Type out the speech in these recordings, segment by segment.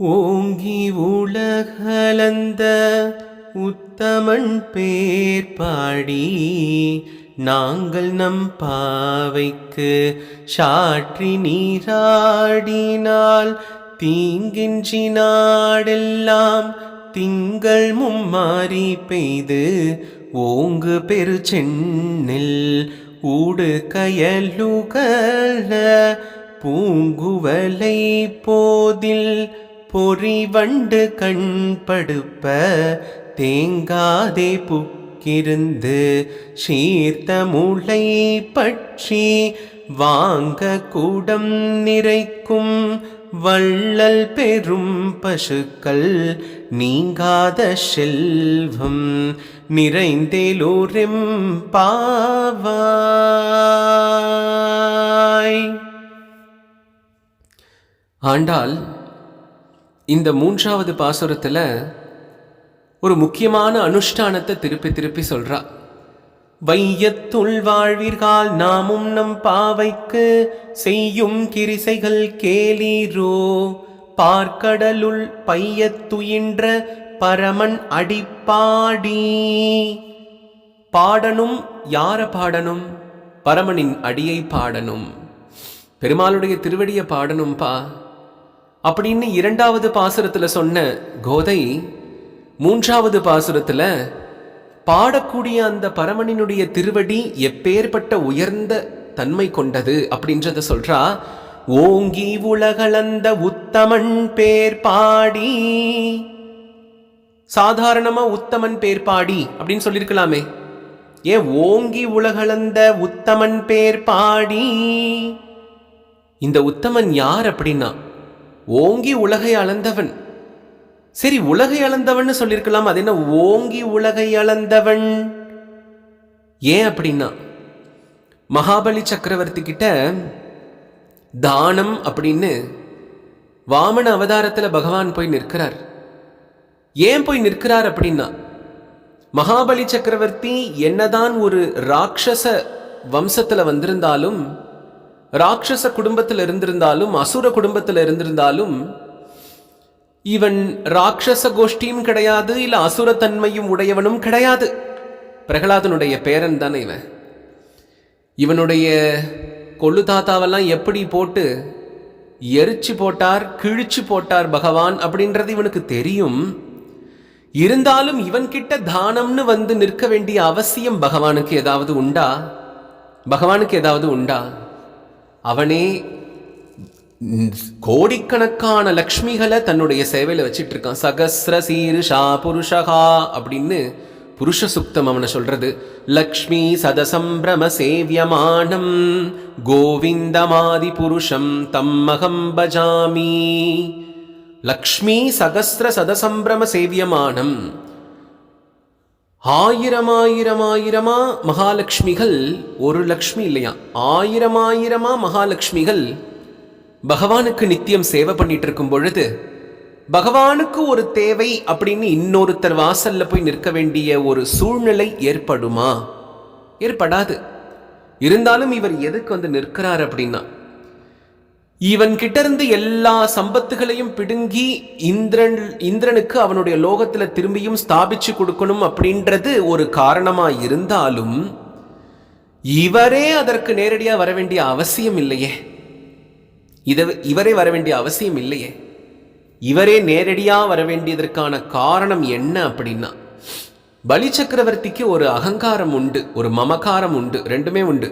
ஓங்கி உலகளந்த உத்தமன் பேர் பாடி நாங்கள் நம் பாவைக்கு சாற்றி நீராடினால் தீங்கின்றி நாடெல்லாம் திங்கள் மும்மாறி பெய்து ஓங்கு பெருச்சென்னில் ஊடு கயலுகல பூங்குவலை போதில் பொறிவண்டு கண்படுப்ப தேங்காதே புக்கிருந்து சீர்த்த முளை பற்றி வாங்க கூடம் நிறைக்கும் வள்ளல் பெரும் பசுக்கள் நீங்காத செல்வம் நிறைந்தேலோரெம் பாவாய். ஆண்டாள் இந்த 3வது பாசுரத்துல ஒரு முக்கியமான அனுஷ்டானத்தை திருப்பி திருப்பி சொல்றா. வையத்துள் வாழ்வீர்கள் நாமும் நம் பாவைக்கு செய்யும் கிரிசைகள் கேளீரோ, பார்க்கடலுள் பையத்துயின்ற பரமன் அடிப்பாடி. பாடனும் யார பாடனும்? பரமனின் அடியை பாடனும், பெருமாளுடைய திருவடியை பாடனும்பா அப்படின்னு 2வது பாசுரத்துல சொன்ன கோதை 3வது பாசுரத்துல பாடக்கூடிய அந்த பரமனினுடைய திருவடி எப்பேற்பட்ட உயர்ந்த தன்மை கொண்டது அப்படின்றத சொல்றா. ஓங்கி உலகளந்த உத்தமன் பேர் பாடி. சாதாரணமா உத்தமன் பேர் பாடி அப்படின்னு சொல்லியிருக்கலாமே, ஏன் ஓங்கி உலகளந்த உத்தமன் பேர் பாடி? இந்த உத்தமன் யார் அப்படின்னா ஓங்கி உலகை அளந்தவன். சரி, உலகை அளந்தவன் சொல்லியிருக்கலாம், அது என்ன ஓங்கி உலகை அளந்தவன்? ஏன் அப்படின்னா மகாபலி சக்கரவர்த்தி கிட்ட தானம் அப்படின்னு வாமன அவதாரத்துல பகவான் போய் நிற்கிறார். ஏன் போய் நிற்கிறார் அப்படின்னா மகாபலி சக்கரவர்த்தி என்னதான் ஒரு ராட்சச வம்சத்துல வந்திருந்தாலும், ராட்சச குடும்பத்தில் இருந்திருந்தாலும், அசுர குடும்பத்தில் இருந்திருந்தாலும், இவன் ராட்சச கோஷ்டியும் கிடையாது, இல்ல அசுரத்தன்மையும் உடையவனும் கிடையாது. பிரகலாதனுடைய பேரன் தானே இவன். இவனுடைய கொள்ளு தாத்தாவெல்லாம் எப்படி போட்டு எரிச்சு போட்டார், கிழிச்சு போட்டார் பகவான் அப்படின்றது இவனுக்கு தெரியும். இருந்தாலும் இவன்கிட்ட தானம்னு வந்து நிற்க வேண்டிய அவசியம் பகவானுக்கு ஏதாவது உண்டா? பகவானுக்கு ஏதாவது உண்டா? அவனே கோடிக்கணக்கான லக்ஷ்மிகளை தன்னுடைய சேவையில வச்சிட்டு இருக்கான். சகஸ்ர சீருஷா புருஷகா அப்படின்னு புருஷ சுக்தம் அவனை சொல்றது. லக்ஷ்மி சதசம்பிரம சேவியமானம் கோவிந்தமாதி புருஷம் தம்மகம் பஜாமி. லக்ஷ்மி சகஸ்ர சதசம்பிரம சேவியமானம். ஆயிரமா மகாலட்சுமிகள், ஒரு லக்ஷ்மி இல்லையா, ஆயிரமா மகாலட்சுமிகள் பகவானுக்கு நித்தியம் சேவை பண்ணிட்டு இருக்கும் பொழுது பகவானுக்கு ஒரு தேவை அப்படின்னு இன்னொருத்தர் வாசல்ல போய் நிற்க வேண்டிய ஒரு சூழ்நிலை ஏற்படுமா? ஏற்படாது. இருந்தாலும் இவர் எதுக்கு வந்து நிற்கிறார் அப்படின்னா இவன் கிட்ட இருந்து எல்லா சம்பத்துகளையும் பிடுங்கி இந்திரனுக்கு அவனுடைய லோகத்துல திரும்பியும் ஸ்தாபிச்சு கொடுக்கணும் அப்படின்றது ஒரு காரணமா இருந்தாலும் இவரே அதற்கு நேரடியா வர வேண்டிய அவசியம் இல்லையே. இவரே வர வேண்டிய அவசியம் இல்லையே. இவரே நேரடியா வர வேண்டியதற்கான காரணம் என்ன அப்படின்னா பலி சக்கரவர்த்திக்கு ஒரு அகங்காரம் உண்டு, ஒரு மமகாரம் உண்டு. ரெண்டுமே உண்டு,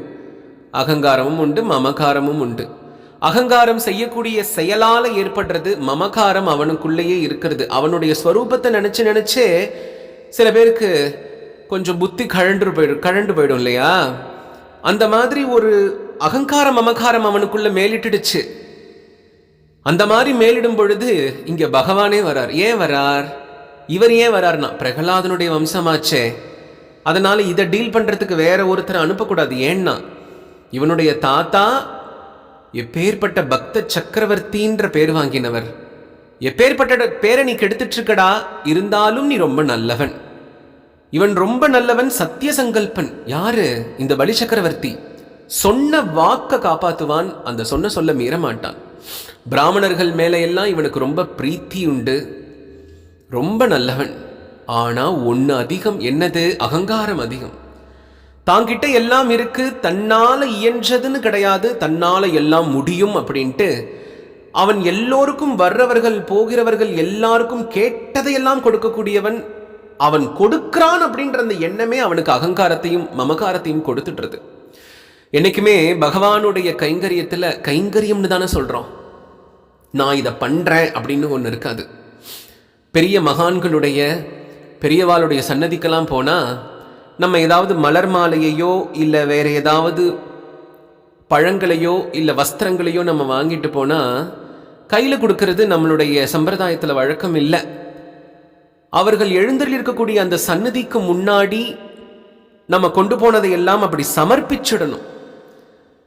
அகங்காரமும் உண்டு, மமகாரமும் உண்டு. அகங்காரம் செய்யக்கூடிய செயலால ஏற்படுறது, மமகாரம் அவனுக்குள்ளேயே இருக்கிறது. அவனுடைய ஸ்வரூபத்தை நினைச்சே சில பேருக்கு கொஞ்சம் புத்தி கழண்டு போயிடும் இல்லையா? அந்த மாதிரி ஒரு அகங்காரம் மமகாரம் அவனுக்குள்ள மேலிட்டுடுச்சு. அந்த மாதிரி மேலிடும் பொழுது இங்க பகவானே வரார். ஏன் வரார்? இவர் ஏன் வரார்னா பிரகலாதனுடைய வம்சமாச்சே, அதனால இதை டீல் பண்றதுக்கு வேற ஒருத்தரை அனுப்பக்கூடாது. ஏன்னா இவனுடைய தாத்தா எப்பேற்பட்ட பக்த சக்கரவர்த்தின்ற பேர் வாங்கினவர், எப்பேற்பட்ட பேரை நீ கெடுத்துட்டு இருக்கடா, இருந்தாலும் நீ ரொம்ப நல்லவன். இவன் ரொம்ப நல்லவன், சத்திய சங்கல்பன். யாரு? இந்த பலி சக்கரவர்த்தி. சொன்ன வாக்க காப்பாத்துவான், அந்த சொல்ல மீற மாட்டான். பிராமணர்கள் மேலே எல்லாம் இவனுக்கு ரொம்ப பிரீத்தி உண்டு, ரொம்ப நல்லவன். ஆனா ஒன்று அதிகம், என்னது? அகங்காரம் அதிகம். தாங்கிட்ட எல்லாம் இருக்கு, தன்னால இயன்றதுன்னு கிடையாது, தன்னால எல்லாம் முடியும் அப்படின்ட்டு அவன் எல்லோருக்கும், வர்றவர்கள் போகிறவர்கள் எல்லாருக்கும் கேட்டதையெல்லாம் கொடுக்கக்கூடியவன். அவன் கொடுக்கிறான் அப்படின்ற அந்த எண்ணமே அவனுக்கு அகங்காரத்தையும் மமகாரத்தையும் கொடுத்துடுறது. என்னைக்குமே பகவானுடைய கைங்கரியத்தில், கைங்கரியம்னு தானே சொல்கிறோம், நான் இதை பண்ணுறேன் அப்படின்னு ஒன்று இருக்காது. பெரிய மகான்களுடைய பெரியவாளுடைய சன்னதிக்கெல்லாம் போனால் நம்ம ஏதாவது மலர் மாலையையோ இல்லை வேறு ஏதாவது பழங்களையோ இல்லை வஸ்திரங்களையோ நம்ம வாங்கிட்டு போனால் கையில் கொடுக்கறது நம்மளுடைய சம்பிரதாயத்தில் வழக்கம் இல்லை. அவர்கள் எழுந்தருளி இருக்கக்கூடிய அந்த சன்னதிக்கு முன்னாடி நம்ம கொண்டு போனதை எல்லாம் அப்படி சமர்ப்பிச்சிடணும்.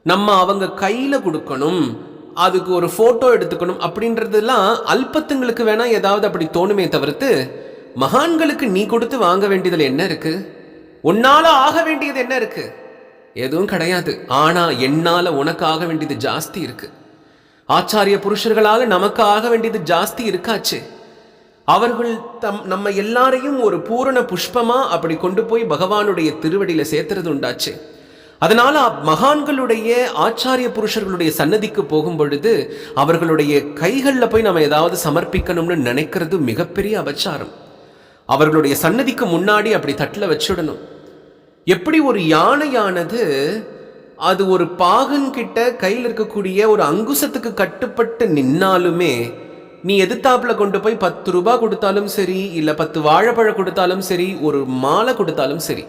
நம்ம அவங்க கையில் கொடுக்கணும், அதுக்கு ஒரு ஃபோட்டோ எடுத்துக்கணும் அப்படின்றதெல்லாம் அல்பத்துங்களுக்கு வேணா ஏதாவது அப்படி தோணுமே தவிர்த்து, மகான்களுக்கு நீ கொடுத்து வாங்க வேண்டியதில் என்ன இருக்கு? உன்னால ஆக வேண்டியது என்ன இருக்கு? எதுவும் கிடையாது. ஆனா என்னால உனக்கு ஆக வேண்டியது ஜாஸ்தி இருக்கு. ஆச்சாரிய புருஷர்களால நமக்கு ஆக வேண்டியது ஜாஸ்தி இருக்காச்சு. அவர்கள் நம்ம எல்லாரையும் ஒரு பூரண புஷ்பமா அப்படி கொண்டு போய் பகவானுடைய திருவடியில சேர்த்துறது உண்டாச்சு. அதனால மகான்களுடைய ஆச்சாரிய புருஷர்களுடைய சன்னதிக்கு போகும் பொழுது அவர்களுடைய கைகளில் போய் நம்ம ஏதாவது சமர்ப்பிக்கணும்னு நினைக்கிறது மிகப்பெரிய அபச்சாரம். அவர்களுடைய சன்னதிக்கு முன்னாடி அப்படி தட்டில் வச்சுடணும். எப்படி ஒரு யானையானது அது ஒரு பாகன் கிட்ட கையில் இருக்கக்கூடிய ஒரு அங்குசத்துக்கு கட்டுப்பட்டு நின்னாலுமே, நீ எதிர்த்தாப்புல கொண்டு போய் 10 ரூபாய் கொடுத்தாலும் சரி, இல்லை 10 வாழைப்பழம் கொடுத்தாலும் சரி, ஒரு மாலை கொடுத்தாலும் சரி,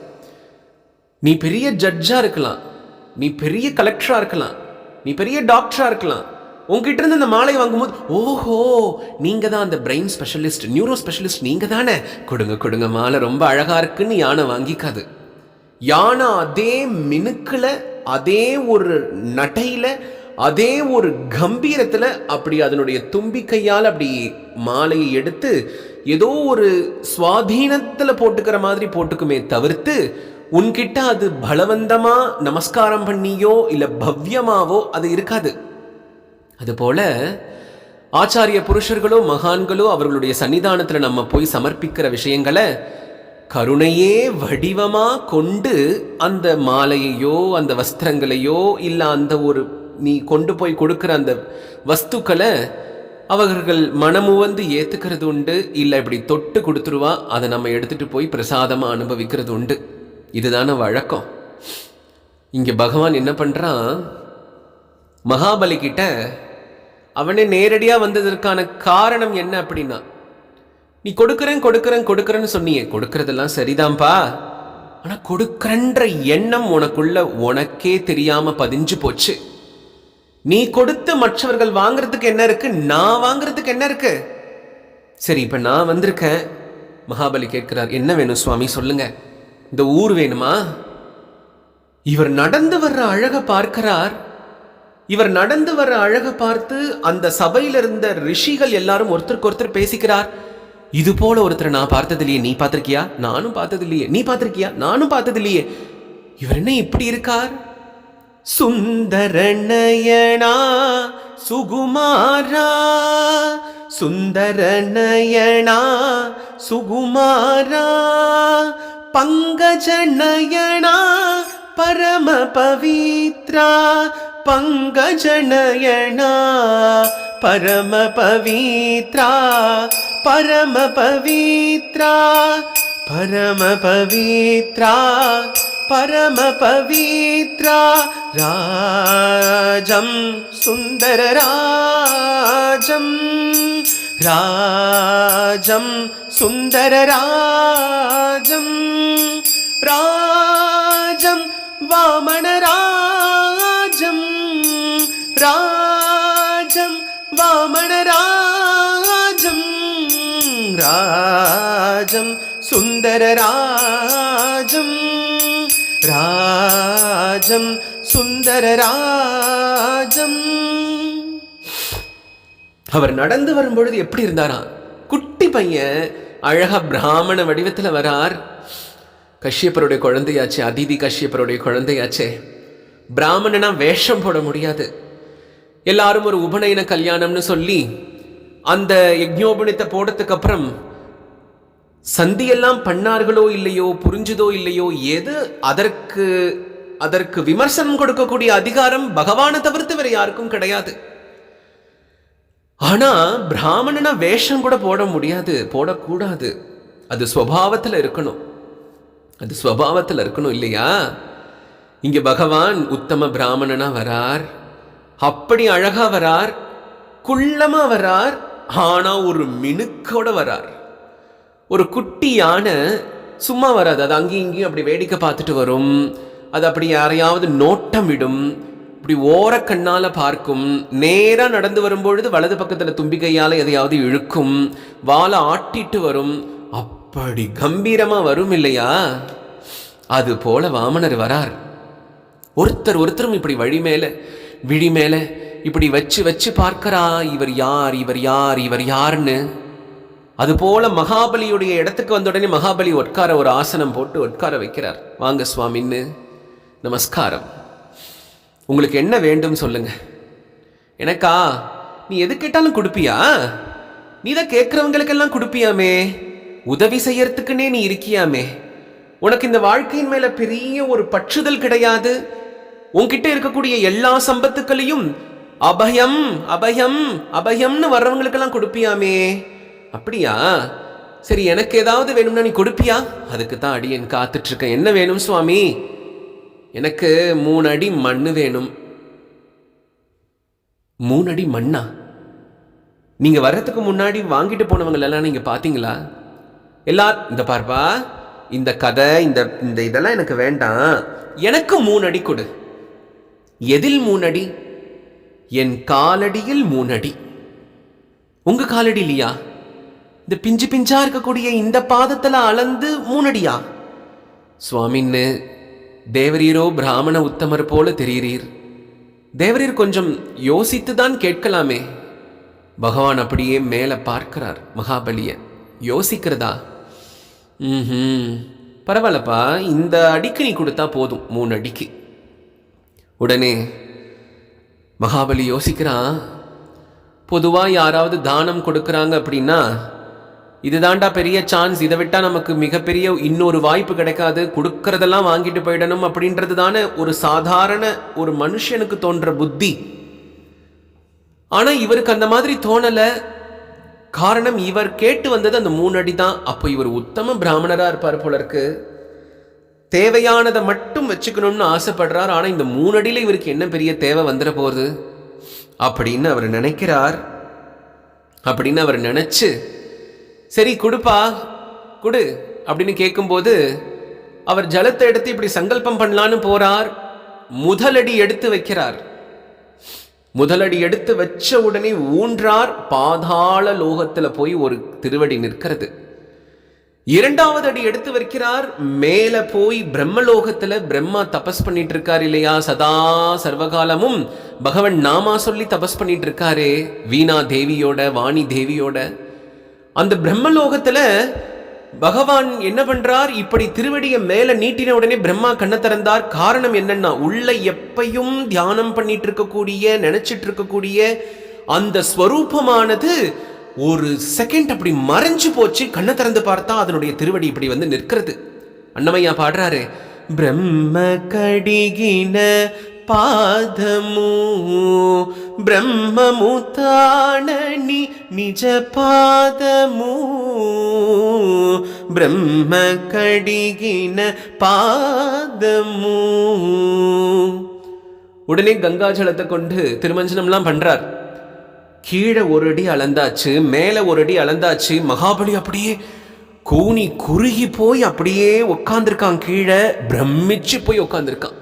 நீ பெரிய ஜட்ஜா இருக்கலாம், நீ பெரிய கலெக்டரா இருக்கலாம், நீ பெரிய டாக்டரா இருக்கலாம், உங்ககிட்ட இருந்து அந்த மாலை வாங்கும்போது ஓஹோ நீங்க தான் அந்த பிரெயின் ஸ்பெஷலிஸ்ட், நியூரோ ஸ்பெஷலிஸ்ட், நீங்க தானே, கொடுங்க கொடுங்க மாலை ரொம்ப அழகா இருக்குன்னு யானை வாங்கிக்காது. யானை அதே மினுக்குல, அதே ஒரு நடையில, அதே ஒரு கம்பீரத்துல அப்படி அதனுடைய தும்பிக்கையால் அப்படி மாலையை எடுத்து ஏதோ ஒரு சுவாதீனத்துல போட்டுக்கிற மாதிரி போட்டுக்குமே தவிர்த்து, உன்கிட்ட அது பலவந்தமா நமஸ்காரம் பண்ணியோ இல்ல பவ்யமாவோ அது இருக்காது. அதுபோல ஆச்சாரிய புருஷர்களோ மகான்களோ அவர்களுடைய சன்னிதானத்துல நம்ம போய் சமர்ப்பிக்கிற விஷயங்களை கருணையே வடிவமா கொண்டு அந்த மாலையையோ அந்த வஸ்திரங்களையோ இல்ல அந்த ஒரு நீ கொண்டு போய் கொடுக்கிற அந்த வஸ்துக்களை அவர்கள் மனமுவந்து ஏத்துக்கிறது உண்டு. இல்லை இப்படி தொட்டு கொடுத்துருவா, அதை நம்ம எடுத்துட்டு போய் பிரசாதமா அனுபவிக்கிறது உண்டு. இதுதான வழக்கம். இங்க பகவான் என்ன பண்றான், மகாபலி கிட்ட அவனே நேரடியா வந்ததற்கான காரணம் என்ன அப்படின்னா, நீ கொடுக்கறேன் கொடுக்கறேன் கொடுக்கறேன்னு சொன்னியே, கொடுக்கறதெல்லாம் சரிதான்ப்பா, ஆனா கொடுக்கறன்ற எண்ணம் உனக்குள்ள உனக்கே தெரியாம பதிஞ்சு போச்சு. நீ கொடுத்து மற்றவர்கள் வாங்குறதுக்கு என்ன இருக்கு, நான் வாங்குறதுக்கு என்ன இருக்கு? சரி இப்ப நான் வந்திருக்கேன். மகாபலி கேட்கிறார், என்ன வேணும் சுவாமி சொல்லுங்க, இந்த ஊர் வேணுமா? இவர் நடந்து வர்ற அழக பார்க்கிறார். இவர் நடந்து வர்ற அழக பார்த்து அந்த சபையில இருந்த ரிஷிகள் எல்லாரும் ஒருத்தருக்கு ஒருத்தர் பேசிக்கிறார். இது போல ஒருத்தர் நான் பார்த்ததில்லையே, நீ பார்த்திருக்கியா? நானும் பார்த்ததில்லையே. நீ பார்த்திருக்கியா? நானும் பார்த்ததில்லையே. இவர் என்ன இப்படி இருக்கார்? சுந்தரநயனா சுகுமாரா, சுந்தரநயனா சுகுமாரா, பங்கஜநயனா பரம பவித்ரா, பங்கஜநயனா பரம பவித்ரா, பரம பவித்ரா, பரம பவித்ரா, பரம பவித்ரா, ராஜம் சுந்தர ராஜம், ராஜம் சுந்தர ராஜம், ராஜம் வாமன ராஜம், ராஜம் வாமன ராஜம், ராஜம் சுந்தர ராஜம், ராஜம் சுந்தர ராஜம். அவர் நடந்து வரும்பொழுது எப்படி இருந்தாரா? குட்டி பையன் அழகா பிராமண வடிவத்தில் வரார். கஷ்யப்பருடைய குழந்தையாச்சே, அதிதி கஷ்யப்பருடைய குழந்தையாச்சே. பிராமணனா வேஷம் போட முடியாது. எல்லாரும் ஒரு உபநயன கல்யாணம்னு சொல்லி அந்த யஜ்ஞோபனித்த போடத்துக்கு அப்புறம் சந்தியெல்லாம் பண்ணார்களோ இல்லையோ, புரிஞ்சுதோ இல்லையோ, எது அதற்கு அதற்கு விமர்சனம் கொடுக்கக்கூடிய அதிகாரம் பகவானை தவிர்த்து வேற யாருக்கும் கிடையாது. ஆனா பிராமணனா வேஷம் கூட போட முடியாது, போடக்கூடாது. அது ஸ்வபாவத்தில் இருக்கணும், அது ஸ்வபாவத்தில் இருக்கணும் இல்லையா? இங்க பகவான் உத்தம பிராமணனா வரார், அப்படி அழகா வரார், குள்ளமா வரார், ஆனா ஒரு மினுக்கோட வரார். ஒரு குட்டி யானை சும்மா வராது, அது அங்கேயும் இங்கேயும் அப்படி வேடிக்கை பார்த்துட்டு வரும். அது அப்படி யாரையாவது நோட்டம் விடும், இப்படி ஓர கண்ணால பார்க்கும். நேரா நடந்து வரும்பொழுது வலது பக்கத்துல தும்பிக்கையால எதையாவது இழுக்கும், வாழை ஆட்டிட்டு வரும். அப்படி கம்பீரமா வரும் இல்லையா? அது போல வாமனர் வரார். ஒருத்தரும் இப்படி விழி மேல இப்படி வச்சு வச்சு பார்க்கிறா, இவர் யார், இவர் யார், இவர் யாருன்னு. அது போல மகாபலியுடைய இடத்துக்கு வந்த உடனே மகாபலி ஒரு ஆசனம் போட்டு உட்கார வைக்கிறார். வாங்க சுவாமின்னு, நமஸ்காரம், உங்களுக்கு என்ன வேண்டும் சொல்லுங்க. எனக்கா? நீ எது கேட்டாலும் கொடுப்பியா? நீ தான் கேட்கிறவங்களுக்கெல்லாம் கொடுப்பியாமே, உதவி செய்யறதுக்குன்னே நீ இருக்கியாமே. உனக்கு இந்த வாழ்க்கையின் மேல பெரிய ஒரு பற்றுதல் கிடையாது. உன்கிட்ட இருக்கக்கூடிய எல்லா சம்பத்துக்களையும் அபயம் அபயம் அபயம்னு வர்றவங்களுக்கெல்லாம் கொடுப்பியாமே. அப்படியா? சரி, எனக்கு ஏதாவது வேணும்னா நீ கொடுப்பியா? அதுக்கு தான் அடியேன் காத்துட்டு இருக்கேன். என்ன வேணும் சுவாமி? எனக்கு 3 அடி மண்ணு வேணும். 3 அடி மண்ணா? நீங்க வர்றதுக்கு முன்னாடி வாங்கிட்டு போனவங்களெல்லாம் நீங்க பாத்தீங்களா? எல்லாரும் இந்த பார்ப்பா, இந்த கதை, இந்த இதெல்லாம் எனக்கு வேண்டாம். எனக்கு 3 அடி கொடு. எதில் 3 அடி? என் காலடியில் 3 அடி. உங்க காலடி இல்லையா? இந்த பிஞ்சு பிஞ்சா இருக்கக்கூடிய இந்த பாதத்துல அளந்து 3 அடியா? சுவாமின்னு தேவரீரோ பிராமண உத்தமர் போல தெரிகிறீர். தேவரீர் கொஞ்சம் யோசித்துதான் கேட்கலாமே. பகவான் அப்படியே மேல பார்க்கிறார் மகாபலிய. யோசிக்கிறதா? பரவாயில்லப்பா, இந்த அடிக்கு நீ கொடுத்தா போதும், 3 அடிக்கு. உடனே மகாபலி யோசிக்கிறான். பொதுவா யாராவது தானம் கொடுக்கறாங்க அப்படின்னா, இதுதான்டா பெரிய சான்ஸ், இதை விட்டா நமக்கு மிகப்பெரிய இன்னொரு வாய்ப்பு கிடைக்காது, கொடுக்கறதெல்லாம் வாங்கிட்டு போயிடணும் அப்படின்றது தானே ஒரு சாதாரண ஒரு மனுஷனுக்கு தோன்ற புத்தி. ஆனா இவருக்கு அந்த மாதிரி தோணல. காரணம், இவர் கேட்டு வந்தது அந்த 3 அடி தான். அப்போ இவர் உத்தம பிராமணரா இருப்பார் போல இருக்கு. தேவையானதை மட்டும் வச்சுக்கணும்னு ஆசைப்படுறார். ஆனா இந்த 3 அடியில இவருக்கு என்ன பெரிய தேவை வந்துட போகுது அப்படின்னு அவர் நினைக்கிறார். அப்படின்னு அவர் நினைச்சு, சரி கொடுப்பா, கொடு அப்படின்னு கேட்கும்போது அவர் ஜலத்தை எடுத்து இப்படி சங்கல்பம் பண்ணலான்னு போறார். முதலடி எடுத்து வைக்கிறார். முதலடி எடுத்து வச்ச உடனே ஊன்றார். பாதாள லோகத்துல போய் ஒரு திருவடி நிற்கிறது. 2வது அடி எடுத்து வைக்கிறார். மேல போய் பிரம்மலோகத்துல பிரம்மா தபஸ் பண்ணிட்டு இருக்காரு இல்லையா? சதா சர்வகாலமும் பகவன் நாமா சொல்லி தபஸ் பண்ணிட்டு இருக்காரே, வீணா தேவியோட, வாணி தேவியோட. அந்த பிரம்மலோகத்துல பகவான் என்ன பண்றார்? இப்படி திருவடியை மேல நீட்டின உடனே பிரம்மா கண்ணை திறந்தார். காரணம் என்னன்னா, உள்ள எப்பையும் தியானம் பண்ணிட்டு இருக்கக்கூடிய, நினைச்சிட்டு இருக்கக்கூடிய அந்த ஸ்வரூபமானது ஒரு செகண்ட் அப்படி மறைஞ்சு போச்சு. கண்ணை திறந்து பார்த்தா அதனுடைய திருவடி இப்படி வந்து நிற்கிறது. அன்னமையா பாடுறாரு, பிரம்ம கடிகின பாதமு பிரம்மமு தானி நிஜ பாதமு பிரம்ம கடிகின பாதமு. உடனே கங்காஜலத்தை கொண்டு திருமஞ்சனம்லாம் பண்றார். கீழே 1 அடி அளந்தாச்சு, மேல 1 அடி அளந்தாச்சு. மகாபலி அப்படியே கூனி குறுகி போய் அப்படியே உட்கார்ந்துருக்கான். கீழே பிரமிச்சு போய் உட்கார்ந்துருக்கான்.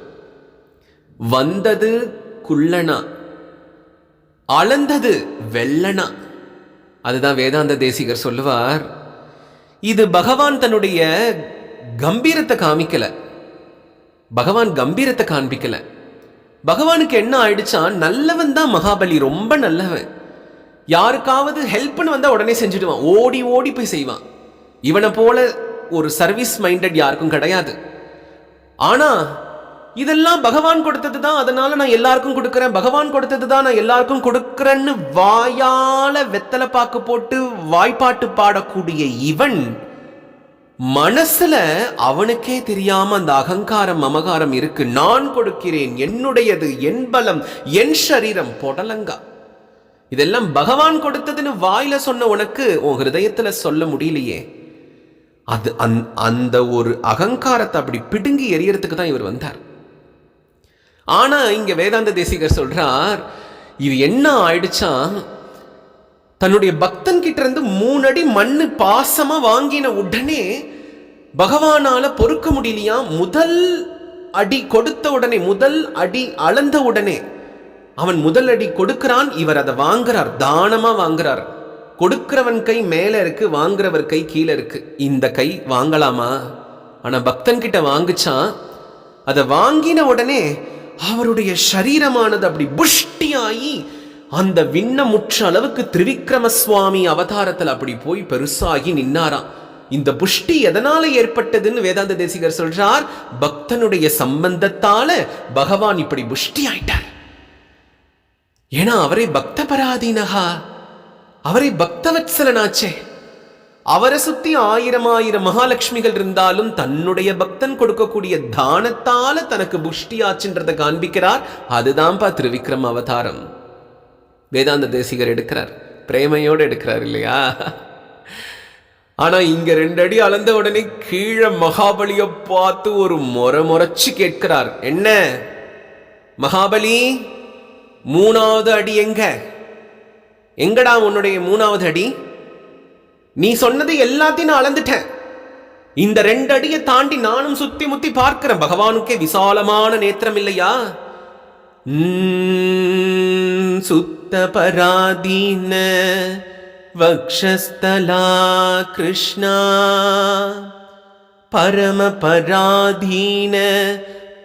வந்தது குள்ளனா, அளந்தது வெள்ளனா. அதுதான் வேதாந்த தேசிகர் சொல்லுவார், இது பகவான் தன்னுடைய கம்பீரத்தை காமிக்கல, பகவான் கம்பீரத்தை காண்பிக்கல. பகவானுக்கு என்ன ஆயிடுச்சான், நல்லவன் தான் மகாபலி, ரொம்ப நல்லவன். யாருக்காவது ஹெல்ப்னு வந்தா உடனே செஞ்சுடுவான், ஓடி ஓடி போய் செய்வான். இவனை போல ஒரு சர்வீஸ் மைண்டட் யாருக்கும் கிடையாது. ஆனா இதெல்லாம் பகவான் கொடுத்தது தான், அதனால நான் எல்லாருக்கும் கொடுக்கறேன், பகவான் கொடுத்தது தான் நான் எல்லாருக்கும் கொடுக்கறேன்னு வாயால வெத்தலை பாக்கு போட்டு வாய்ப்பாட்டு பாடக்கூடிய இவன் மனசுல அவனுக்கே தெரியாம அந்த அகங்காரம் மமகாரம் இருக்கு. நான் கொடுக்கிறேன், என்னுடையது, என் பலம், என் சரீரம், பொடலங்கா. இதெல்லாம் பகவான் கொடுத்ததுன்னு வாயில சொன்ன உனக்கு உன் ஹிருதயத்துல சொல்ல முடியலையே. அது அந்த ஒரு அகங்காரத்தை அப்படி பிடுங்கி எரியறதுக்கு தான் இவர் வந்தார். ஆனா இங்க வேதாந்த தேசிகர் சொல்றார், இது என்ன ஆயிடுச்சா, தன்னுடைய பக்தன் கிட்ட இருந்து 3 அடி மண்ணு பாசமா வாங்கின உடனே பகவானால பொறுக்க முடியலையா. முதல் அடி கொடுத்த உடனே, முதல் அடி அளந்த உடனே அவன் முதல் அடி கொடுக்கிறான், இவர் அதை வாங்குறார், தானமா வாங்குறார். கொடுக்கிறவன் கை மேல இருக்கு, வாங்குறவர் கை கீழே இருக்கு. இந்த கை வாங்கலாமா? ஆனா பக்தன் கிட்ட வாங்குச்சான். அதை வாங்கின உடனே அவருடைய சரீரமானது அப்படி புஷ்டியாகி அந்த விண்ணமுற்ற அளவுக்கு திரிவிக்ரம சுவாமி அவதாரத்தில் அப்படி போய் பெருசாகி நின்னாராம். இந்த புஷ்டி எதனால ஏற்பட்டதுன்னு வேதாந்த தேசிகர் சொல்றார், பக்தனுடைய சம்பந்தத்தால பகவான் இப்படி புஷ்டி ஆயிட்டார். ஏன்னா அவரை பக்த பராதீனகா, அவரை பக்தவத்சலனாச்சே. அவரை சுத்தி 1000 மகாலட்சுமிகள் இருந்தாலும் தன்னுடைய பக்தன் கொடுக்கக்கூடிய தானத்தால தனக்கு புஷ்டி ஆச்சுன்றதை காண்பிக்கிறார். அதுதான்ப்பா திருவிக்ரம அவதாரம். வேதாந்த தேசிகர் எடுக்கிறார், பிரேமையோடு எடுக்கிறார் இல்லையா? ஆனா இங்க 2 அடி அளந்த உடனே கீழே மகாபலியை பார்த்து ஒரு முறைச்சு கேட்கிறார், என்ன மகாபலி, 3வது அடி எங்க? எங்கடா உன்னுடைய 3வது அடி? நீ சொன்னது எல்லாத்தையும் நான் அளந்துட்டேன். இந்த 2 அடியை தாண்டி நானும் சுத்தி முத்தி பார்க்கிறேன். பகவானுக்கே விசாலமான நேத்திரம் இல்லையா? சுத்த பராதீன வக்ஷஸ்தலா கிருஷ்ணா பரம பராதீன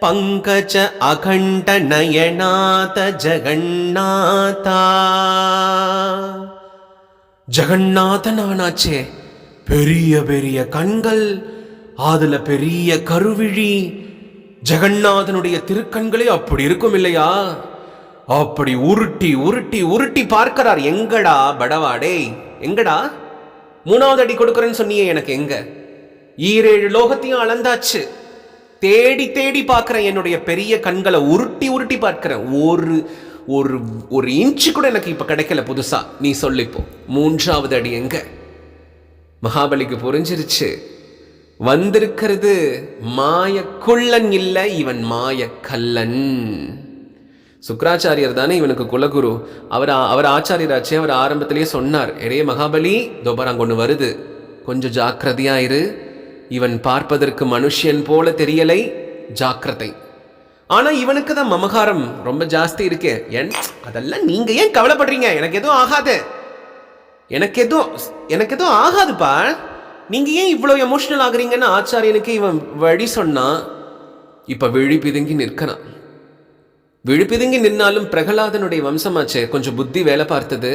பங்கஜ அகண்ட நயநாத ஜகநாதா. ஜகநாதனாச்சே, பெரிய பெரிய கண்கள், அதுல பெரிய கருவிழி. ஜெகநாதனுடைய திருக்கண்களே அப்படி இருக்கும் இல்லையா? அப்படி உருட்டி உருட்டி உருட்டி பார்க்கிறார். எங்கடா படவாடே, எங்கடா 3வது அடி கொடுக்கறேன்னு சொன்னியே, எனக்கு எங்க? 7 லோகத்தையும் அளந்தாச்சு, தேடி தேடி பார்க்கிறேன். என்னுடைய பெரிய கண்களை உருட்டி உருட்டி பார்க்கிறேன். ஒரு இன்ச்சு கூட எனக்கு இப்ப கிடைக்கல புதுசா. நீ சொல்லிப்போ 3வது அடி எங்க? மகாபலிக்கு புரிஞ்சிருச்சு, வந்திருக்கிறது மாயக்குள்ளன் இல்ல, இவன் மாயக்கல்லன். சுக்ராச்சாரியர் தானே இவனுக்கு குலகுரு. அவர் ஆச்சாரியராச்சே. அவர் ஆரம்பத்திலேயே சொன்னார், எரே மகாபலி, தோபராங்க ஒன்று வருது, கொஞ்சம் ஜாக்கிரதையா இரு. இவன் பார்ப்பதற்கு மனுஷன் போல தெரியலை, ஜாக்கிரதை. ஆனா இவனுக்கு தான் மமகாரம் ரொம்ப ஜாஸ்தி இருக்கே. அதெல்லாம் நீங்க ஏன் கவலைப்படுறீங்க? எனக்கு எதுவும் ஆகாது, எனக்கு எதுவும் ஆகாதுப்பா, நீங்க ஏன் இவ்வளவு எமோஷனல் ஆகுறீங்கன்னு ஆச்சாரியனுக்கு இவன் வழி சொன்னா. இப்ப விழி பிதுங்கி நிற்கிறான். விழி பிதுங்கி நின்னாலும் பிரகலாதனுடைய வம்சமாச்சே, கொஞ்சம் புத்தி வேலை பார்த்தது.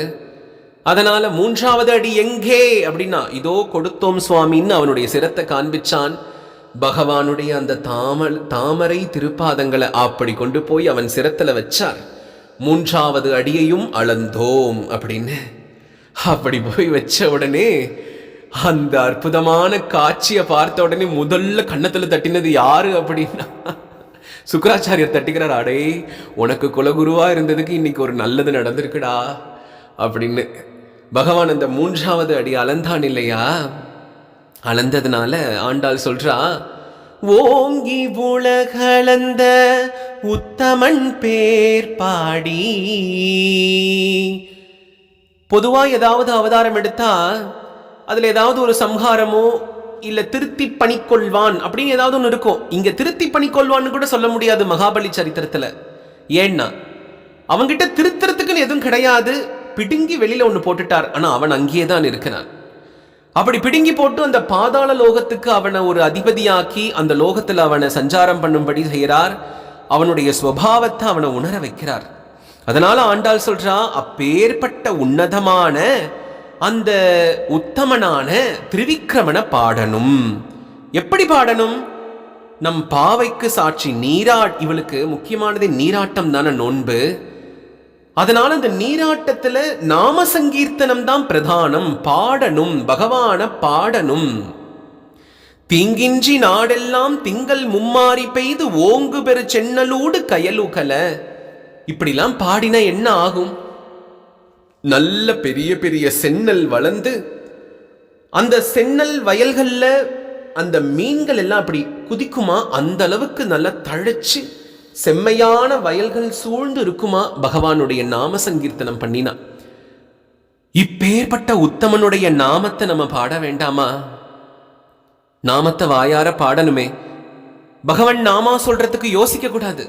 அதனால 3வது அடி எங்கே அப்படின்னா, இதோ கொடுத்தோம் சுவாமின்னு அவனுடைய சிரத்தை காண்பிச்சான். பகவானுடைய அந்த தாமரை திருப்பாதங்களை அப்படி கொண்டு போய் அவன் சிரத்துல வச்சார். 3வது அடியையும் அளந்தோம் அப்படின்னு அப்படி போய் வச்ச உடனே அந்த அற்புதமான காட்சியை பார்த்த உடனே முதல்ல கன்னத்துல தட்டினது யாரு அப்படின்னா சுக்ராச்சாரியர் தட்டிக்கிறார். அடே, உனக்கு குலகுருவா இருந்ததுக்கு இன்னைக்கு ஒரு நல்லது நடந்திருக்குடா அப்படின்னு. பகவான் அந்த 3வது அடி அளந்தான் இல்லையா? அளந்ததுனால ஆண்டாள் சொல்றா, ஓங்கி உலகளந்த உத்தமன் பேர் பாடி. பொதுவா ஏதாவது அவதாரம் எடுத்தா அதுல ஏதாவது ஒரு சம்ஹாரமோ இல்ல திருத்தி பணிக்கொள்வான் அப்படின்னு ஏதாவது ஒன்று இருக்கும். இங்க திருத்தி பணிக்கொள்வான்னு கூட சொல்ல முடியாது மகாபலி சரித்திரத்துல. ஏன்னா அவங்கிட்ட திருத்தறதுக்குன்னு எதுவும் கிடையாது. பிடுங்கி வெளியில ஒண்ணு போட்டுட்டார். ஆனா அவன் அங்கேயே தான் இருக்கிறான். அப்படி பிடுங்கி போட்டு அந்த பாதாள லோகத்துக்கு அவனை ஒரு அதிபதியாக்கி அந்த லோகத்துல அவனை சஞ்சாரம் பண்ணும்படி செய்கிறார். அவனுடைய ஸ்வபாவத்தை அவனை உணர வைக்கிறார். அதனால ஆண்டாள் சொல்றா, அப்பேற்பட்ட உன்னதமான அந்த உத்தமனான திரிவிக்ரமனை பாடணும். எப்படி பாடணும்? நம் பாவைக்கு சாட்சி. இவளுக்கு முக்கியமானது நீராட்டம் தானே நோன்பு. அதனால அந்த நீராட்டத்துல நாம சங்கீர்த்தனம் தான் பிரதானம். பாடணும், பகவான பாடணும். தீங்கின்றி நாடெல்லாம் திங்கள் மும்மாறி பெய்து ஓங்கு பெரு சென்னலூடு கயலுகல. இப்படிலாம் பாடினா என்ன ஆகும்? நல்ல பெரிய பெரிய சென்னல் வளர்ந்து அந்த சென்னல் வயல்கள்ல அந்த மீன்கள் எல்லாம் அப்படி குதிக்குமா, அந்த அளவுக்கு நல்லா தழைச்சு செம்மையான வயல்கள் சூழ்ந்து இருக்குமா பகவானுடைய நாம சங்கீர்த்தனம் பண்ணினா. இப்பேற்பட்ட உத்தமனுடைய நாமத்தை நம்ம பாட வேண்டாமா? நாமத்தை வாயார பாடணுமே. பகவான் நாமா சொல்றதுக்கு யோசிக்க கூடாது.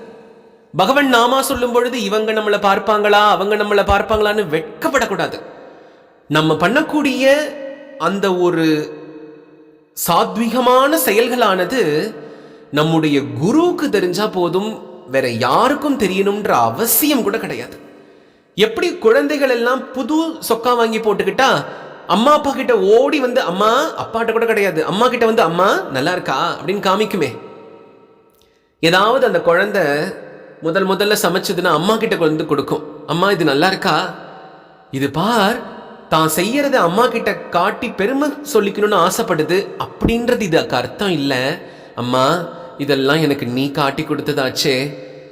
பகவான் நாமா சொல்லும் பொழுது இவங்க நம்மளை பார்ப்பாங்களா அவங்க நம்மளை பார்ப்பாங்களான்னு வெட்கப்படக்கூடாது. நம்ம பண்ணக்கூடிய அந்த ஒரு சாத்விகமான செயல்களானது நம்முடைய குருவுக்கு தெரிஞ்சா போதும், வேற யாருக்கும் தெரியணும்ன்ற அவசியம் கூட கிடையாது. எப்படி குழந்தைகள் எல்லாம் புது சொக்கா வாங்கி போட்டுக்கிட்டா அம்மா அப்பா கிட்ட ஓடி வந்து, அம்மா அப்பாட்ட கூட கிடையாது, அம்மா கிட்ட வந்து அம்மா நல்லா இருக்கா அப்படின்னு காமிக்குமே. ஏதாவது அந்த குழந்தை முதல்ல சமைச்சதுன்னா அம்மா கிட்ட வந்து கொடுக்கும், அம்மா இது நல்லா இருக்கா, இது பார், தான் செய்யறத அம்மா கிட்ட காட்டி பெருமை சொல்லிக்கணும்னு ஆசைப்படுது அப்படின்றது இதுக்கு அர்த்தம் இல்லை. அம்மா இதெல்லாம் எனக்கு நீ காட்டி கொடுத்ததாச்சே,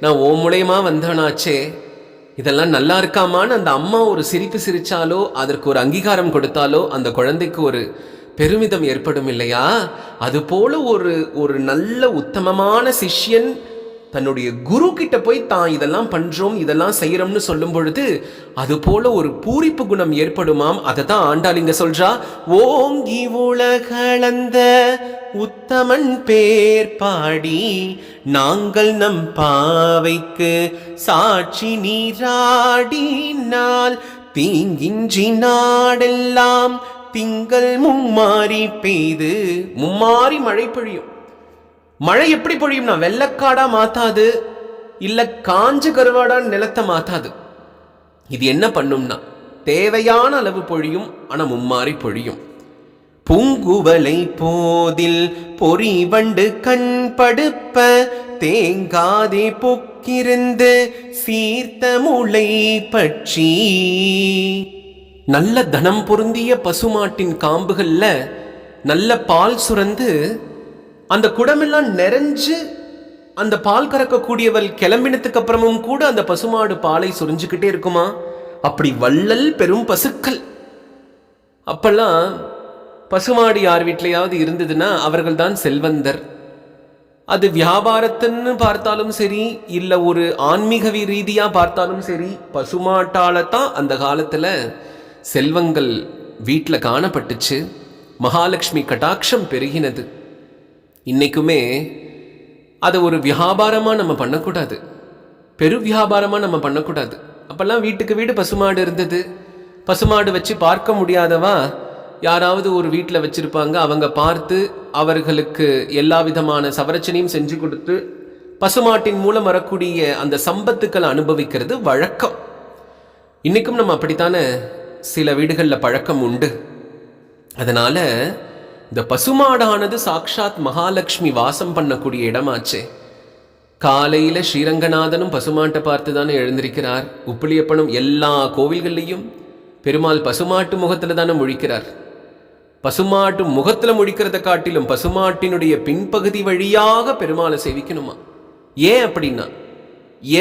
நான் ஓ மூலயமா வந்தவனாச்சே, இதெல்லாம் நல்லா இருக்காமான்னு அந்த அம்மா ஒரு சிரிப்பு சிரிச்சாலோ அதற்கு ஒரு அங்கீகாரம் கொடுத்தாலோ அந்த குழந்தைக்கு ஒரு பெருமிதம் ஏற்படும் இல்லையா? அது போல ஒரு நல்ல உத்தமமான சிஷ்யன் தன்னுடைய குரு கிட்ட போய் தான் இதெல்லாம் பண்றோம் இதெல்லாம் செய்யறோம்னு சொல்லும் பொழுது அது போல ஒரு பூரிப்பு குணம் ஏற்படுமாம். அதை தான் ஆண்டாள் இங்க சொல்றா, ஓங்கி உலகளந்த உத்தமன் பேர் பாடி நாங்கள் நம் பாவைக்கு சாட்சி நீராடினால் தீங்கின்றி நாடெல்லாம் திங்கள் மும்மாறி பெய்து. மும்மாறி மழை பொழியும். மழை எப்படி பொழியும்னா வெள்ளக்காடா மாத்தாது, இல்ல காஞ்ச கருவாடா நிலத்தை மாத்தாது. இது என்ன பண்ணும்னா தேவையான அளவு பொழியும், ஆனா மும்மாறி பொழியும். பூங்குவலை போதில் பொறி வண்டு கண் படுப்ப தேங்காதே பொக்கிருந்து சீர்த்த முளை பற்றி. நல்ல தனம் பொருந்திய பசுமாட்டின் காம்புகள்ல நல்ல பால் சுரந்து அந்த குடமெல்லாம் நிறைஞ்சு அந்த பால் கறக்கக்கூடியவள் கிளம்பினதுக்கு அப்புறமும் கூட அந்த பசுமாடு பாலை சுரிஞ்சுக்கிட்டே இருக்குமா. அப்படி வள்ளல் பெரும் பசுக்கள். அப்பெல்லாம் பசுமாடு யார் வீட்டிலையாவது இருந்ததுன்னா அவர்கள் தான் செல்வந்தர். அது வியாபாரத்துன்னு பார்த்தாலும் சரி, இல்லை ஒரு ஆன்மீக ரீதியா பார்த்தாலும் சரி, பசுமாட்டால தான் அந்த காலத்துல செல்வங்கள் வீட்டில் காணப்பட்டுச்சு. மகாலட்சுமி கடாட்சம் பெருகினது. இன்னைக்குமே அதை ஒரு வியாபாரமாக நம்ம பண்ணக்கூடாது, பெரு வியாபாரமாக நம்ம பண்ணக்கூடாது. அப்போல்லாம் வீட்டுக்கு வீடு பசுமாடு இருந்தது. பசுமாடு வச்சு பார்க்க முடியாதவா யாராவது ஒரு வீட்டில் வச்சுருப்பாங்க. அவங்க பார்த்து அவர்களுக்கு எல்லா விதமான சவரச்சனையும் செஞ்சு கொடுத்து பசுமாட்டின் மூலம் வரக்கூடிய அந்த சம்பத்துக்களை அனுபவிக்கிறது வழக்கம். இன்றைக்கும் நம்ம அப்படித்தானே சில வீடுகளில் பழக்கம் உண்டு. அதனால இந்த பசுமாடானது சாக்ஷாத் மகாலட்சுமி வாசம் பண்ணக்கூடிய இடமாச்சே. காலையில ஸ்ரீரங்கநாதனும் பசுமாட்டை பார்த்து தானே எழுந்திருக்கிறார். உப்பிலியப்பனும் எல்லா கோவில்கள்லையும் பெருமாள் பசுமாட்டு முகத்துல தானே முழிக்கிறார். பசுமாட்டு முகத்துல முழிக்கிறத காட்டிலும் பசுமாட்டினுடைய பின்பகுதி வழியாக பெருமாளை சேவிக்கணுமா. ஏன் அப்படின்னா,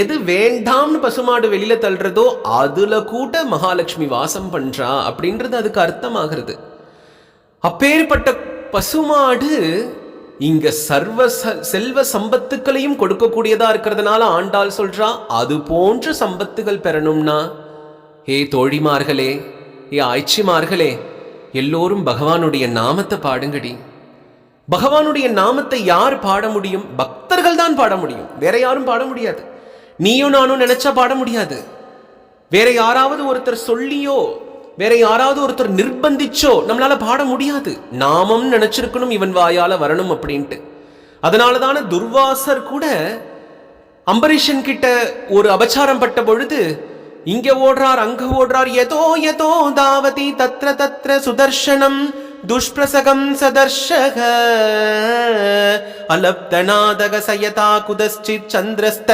எது வேண்டாம்னு பசுமாடு வெளியில தள்ளுறதோ அதுல கூட மகாலட்சுமி வாசம் பண்றா அப்படின்றது அதுக்கு அர்த்தமாகிறது. அப்பேற்பட்ட பசுமாடு இங்க சர்வ செல்வ சம்பத்துக்களையும் கொடுக்கக்கூடியதா இருக்கிறதுனால ஆண்டாள் சொல்றா, அது போன்ற சம்பத்துகள் பெறணும்னா ஹே தோழிமார்களே, ஏ ஆய்ச்சிமார்களே, எல்லோரும் பகவானுடைய நாமத்தை பாடுங்கடி. பகவானுடைய நாமத்தை யார் பாட முடியும்? பக்தர்கள் தான் பாட முடியும், வேற யாரும் பாட முடியாது. நீயும் நானும் நினைச்சா பாட முடியாது. வேற யாராவது ஒருத்தர் சொல்லியோ வேற யாராவது ஒருத்தர் நிர்பந்திச்சோ நம்மளால பாட முடியாது. நாமம் நினைச்சிருக்கணும் இவன் வாயால வரணும் அப்படின்ட்டு. அதனாலதான துர்வாசர் கூட அம்பரீஷன் கிட்ட ஒரு அபச்சாரம் பட்ட பொழுது இங்க ஓடுறார் அங்க ஓடுறார், ஏதோ ஏதோ தாவதி தத்ர தத்ர சுதர்ஷனம் துஷ்பிரசகம் சதர்ஷக அலப்தநாதக சயதா குதஸ்சித் சந்திரஸ்த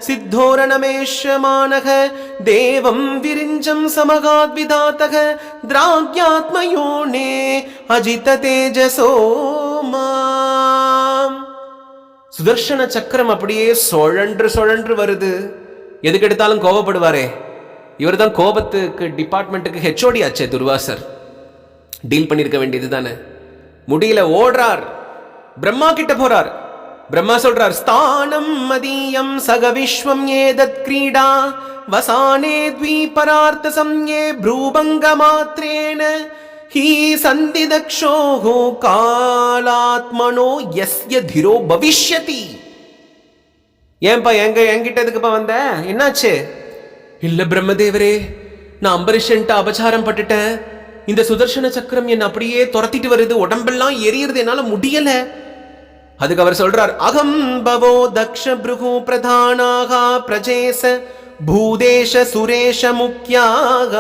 சித்தோரணமேஷமானக தேவம் விரிஞ்சம் சமகாத்விதாதக திராக்யாத்மயோனே அஜித தேஜசோமாம். சுதர்ஷன சக்கரம் அப்படியே சுழன்று வருது. எதுக்கு எடுத்தாலும் கோபப்படுவாரே, இவர் தான் கோபத்துக்கு டிபார்ட்மெண்ட்டுக்கு ஹெச்ஓடி ஆச்சே துர்வாசர். டீல் பண்ணிருக்க வேண்டியது தானே. முடியல, ஓடுறார், பிரம்மா கிட்ட போறார். பிரம்மா சொல்றார், ஸ்தானம் மதியம் சக விஸ்வம் ஏதத் கிரீடா வசானே த்வீபரார்த்த சம்யே ப்ரூபங்க மாத்ரேன ஹி சந்திதக்ஷோஹோ காலாத்மனோ யஸ்ய திரோ பவிஷ்யதி. ஏன்பா என்கிட்ட எதுக்குப்பா வந்த, என்னாச்சு? இல்ல பிரம்மதேவரே, நான் அம்பரிஷன்ட்ட அபச்சாரம் பட்டுட்டேன். இந்த சுதர்சன சக்கரம் என்ன அப்படியே துரத்திட்டு வருது, உடம்பெல்லாம் எரியுறது, என்னால முடியல. அதுக்கு அவர் சொல்றார், அகம் பவோ தக்ஷ ப்ருகு பிரதானாக பிரஜேச பூதேஷ சுரேஷ முக்யாக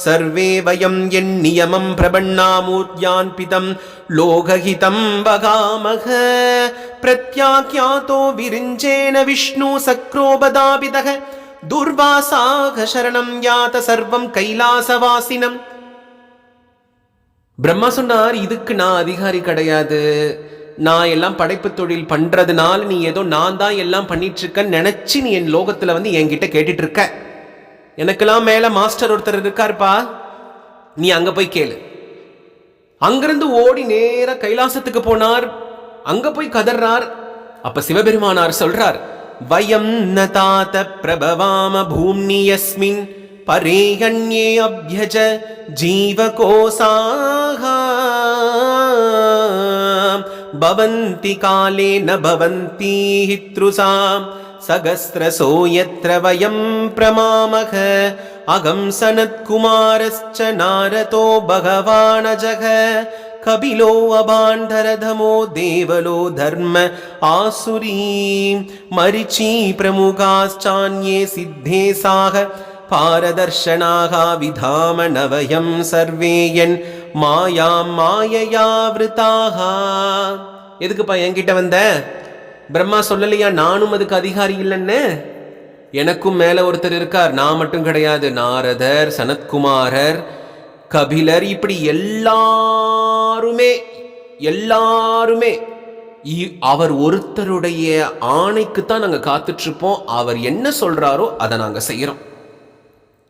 சர்வே வயம் என் நியமம் பிரபன்னாமூர்யான் பிதம் லோகஹிதம் வகாமக பிரத்யாக்யாதோ விரிஞ்சேன விஷ்ணு சக்ரோபதாபிதக துர்வாசாக சரணம் யாத சர்வம் கைலாசவாசினம். பிரம்மா சொன்னார், இதுக்கு நான் அதிகாரி கிடையாது. நான் எல்லாம் படைப்பு தொழில் பண்றதுனால நீ ஏதோ நான் தான் எல்லாம் பண்ணிட்டு இருக்க நினைச்சு நீ என் லோகத்துல வந்து என்கிட்ட கேட்டுட்டு இருக்க. எனக்கெல்லாம் மேல மாஸ்டர் ஒருத்தர் இருக்காருப்பா, நீ அங்க போய் கேளு. அங்கிருந்து ஓடி நேர கைலாசத்துக்கு போனார். அங்க போய் கதர்றார். அப்ப சிவபெருமானார் சொல்றார், வயம் நதாத பிரபவாம பூம்னி யஸ்மின் பரேயண்யே அப்யஜ ஜீவகோசாஹ பவந்தி காலே ந பவந்தி ஹித்ருசாம் சகஸ்ரசோ யத்ர வயம் பிரமாமக அகம் சனத்குமாரஸ்ச நாரதோ பகவானஜக கபிலோ அபாண்டரதமோ தேவலோ தர்ம ஆசுரி மரிச்சி பிரமுகாச்சான்யே சித்தேசாக பாரதர்ஷனாக விதாம நவயம் சர்வேயன் மாயாம் மாயையாவிருதாக. எதுக்குப்பா என்கிட்ட வந்த? பிரம்மா சொல்லலையா நானும் அதுக்கு அதிகாரி இல்லைன்னு? எனக்கும் மேல ஒருத்தர் இருக்கார், நான் மட்டும் கிடையாது. நாரதர், சனத்குமாரர், கபிலர், இப்படி எல்லாருமே அவர் ஒருத்தருடைய ஆணைக்குத்தான் நாங்க காத்துட்டு இருப்போம். அவர் என்ன சொல்றாரோ அதை நாங்க செய்யறோம்.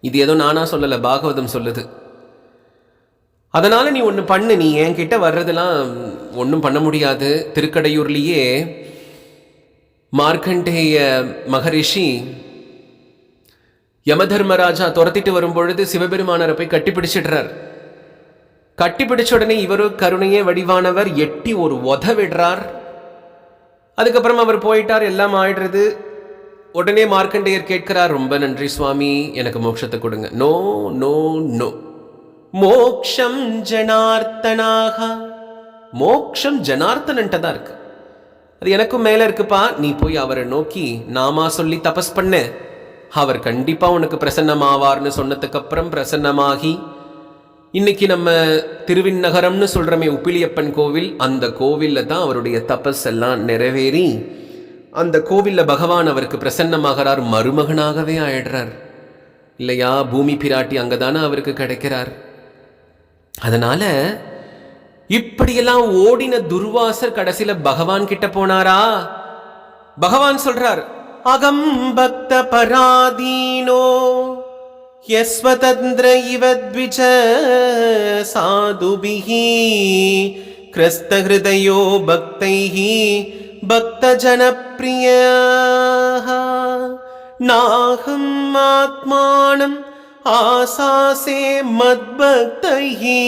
இது ஏதோ நானா சொல்லல, பாகவதம் சொல்லுது. அதனால நீ ஒன்று பண்ணு, நீ என்கிட்ட வர்றதெல்லாம் ஒன்றும் பண்ண முடியாது. திருக்கடையூர்லேயே மார்க்கண்டேய மகரிஷி யமதர்மராஜா துரத்திட்டு வரும் பொழுது சிவபெருமானரை போய் கட்டிப்பிடிச்சிடுறார். கட்டிப்பிடிச்ச உடனே இவரு கருணையே வடிவானவர் எட்டி ஒரு உத விடுறார். அதுக்கப்புறம் அவர் போயிட்டார், எல்லாம் ஆயிடுறது. உடனே மார்க்கண்டேயர் கேட்கிறார், ரொம்ப நன்றி சுவாமி, எனக்கு மோட்சத்தை கொடுங்க. நோ நோ நோ, மோக்ஷம் ஜனார்த்தனாக. மோக்ஷம் ஜனார்த்தனன்ட்டதான் இருக்கு, அது எனக்கும் மேல இருக்குப்பா. நீ போய் அவரை நோக்கி நாமா சொல்லி தபஸ் பண்ண, அவர் கண்டிப்பா உனக்கு பிரசன்னமாவார்னு சொன்னதுக்கு அப்புறம் பிரசன்னமாகி இன்னைக்கு நம்ம திருவிண்ணகரம்னு சொல்றமே உப்பிலியப்பன் கோவில், அந்த கோவில்ல தான் அவருடைய தபஸ் எல்லாம் நிறைவேறி அந்த கோவில்ல பகவான் அவருக்கு பிரசன்னமாகிறார், மருமகனாகவே ஆயிடுறார் இல்லையா? பூமி பிராட்டி அங்கதானே அவருக்கு கிடைக்கிறார். அதனால இப்படியெல்லாம் ஓடின துர்வாசர் கடைசியில பகவான் கிட்ட போனாரா? பகவான் சொல்றார், அகம் பக்த பராதீனோ யஸ்வதந்திர இவத்விஜ சாதுபிஹி கிருஸ்த ஹிருதயோ பக்தைஹி பக்த ஜனப்ரியா நாகம் ஆத்மானம் ஆசாசே மத்பக்தைஹி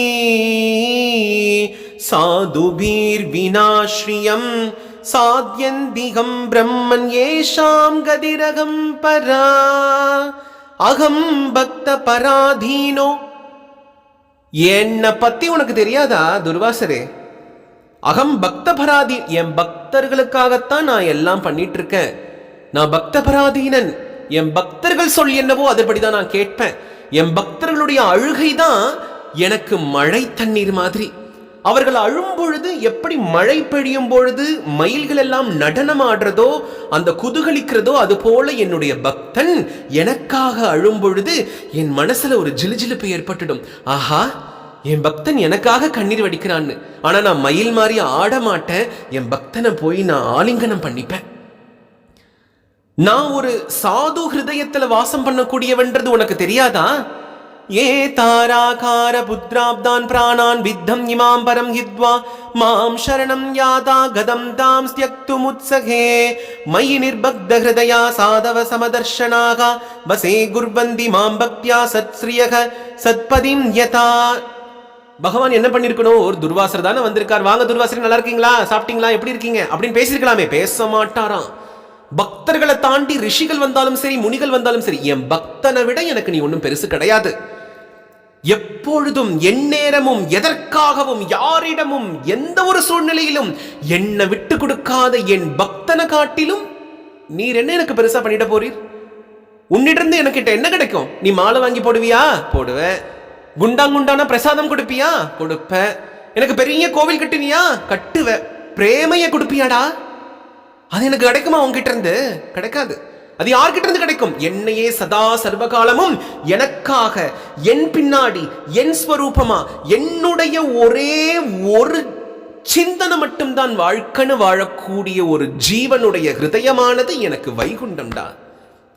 சாதுபீர் வினாஸ்ரியம் சாத்யந்திகம் பிரம்மன் ஏஷாம் கதிரகம் பரா அகம் பக்த பராதீனோ. என்னை பத்தி உனக்கு தெரியாதா துர்வாசரே? அகம் பக்த பராதி, என் பக்தர்களுக்காகத்தான் நான் எல்லாம் பண்ணிட்டு இருக்கேன். நான் பக்த பராதீனன். என் பக்தர்கள் சொல் என்னவோ அதுபடிதான் நான் கேட்பேன். என் பக்தர்களுடைய அழுகை தான் எனக்கு மழை தண்ணீர் மாதிரி. அவர்கள் அழும் பொழுது எப்படி மழை பெய்யும் பொழுது மயில்கள் எல்லாம் நடனம் ஆடுறதோ, அந்த குதூகலிக்கிறதோ, அது போல என்னுடைய பக்தன் எனக்காக அழும் பொழுது என் மனசுல ஒரு ஜிலுஜிலுப்பு ஏற்பட்டுடும். ஆஹா, என் பக்தன் எனக்காக கண்ணீர் வடிக்கிறான்னு. ஆனா நான் மயில் மாதிரி ஆட மாட்டேன். என் பக்தனை போய் நான் ஆலிங்கனம் பண்ணிப்பேன். நான் ஒரு சாது ஹிருதயத்துல வாசம் பண்ணக்கூடியவன்றது உனக்கு தெரியாதா? ஏ தாராகார புத்ராப்தான் பிராணான் வித்தம் இமாம் பரம் ஹித்வா மாம் சரணம் யாதா கதம் தாம் ஸ்யக்து முத்சகே மயி நிர்பக்த ஹிருதயா சாதவ சமதர்ஷனாக வசே குர்வந்தி மாம் பக்தியா சத்ஸ்ரியக சத்பதிம் யதா. பகவான் என்ன பண்ணிருக்கணும்? ஒரு துர்வாசர் தானே வந்திருக்கார். வாங்க துர்வாசர், நல்லா இருக்கீங்களா, சாப்பிட்டீங்களா, எப்படி இருக்கீங்க அப்படின்னு பேசிருக்கலாமே. பேச மாட்டாராம். பக்தர்களை தாண்டி ரிஷிகள் வந்தாலும் சரி, முனிகள் வந்தாலும் சரி, என் பக்தனை விட எனக்கு நீ ஒன்றும் பெருசு கிடையாது. எப்பொழுதும் எந்நேரமும் எதற்காகவும் யாரிடமும் எந்த ஒரு சூழ்நிலையிலும் என்னை விட்டு கொடுக்காத என் பக்தனை காட்டிலும் நீர் என்ன எனக்கு பெருசா பண்ணிட போறீர்? உன்னிடந்து எனக்கிட்ட என்ன கிடைக்கும்? நீ மாலை வாங்கி போடுவியா? போடுவ. குண்டாங்குண்டான பிரசாதம் கொடுப்பியா? கொடுப்ப. எனக்கு பெரிய கோவில் கட்டுவியா? கட்டுவ. பிரேமைய கொடுப்பியாடா? அது எனக்கு கிடைக்குமா உன்கிட்ட இருந்து? கிடைக்காது. அது யார்கிட்ட இருந்து கிடைக்கும்? என்னையே சதா சர்வகாலமும் எனக்காக, என் பின்னாடி, என் ஸ்வரூபமா, என்னுடைய ஒரே ஒரு சிந்தனை மட்டும்தான் வாழ்க்கைன்னு வாழக்கூடிய ஒரு ஜீவனுடைய ஹிருதயமானது எனக்கு வைகுண்டம்டா.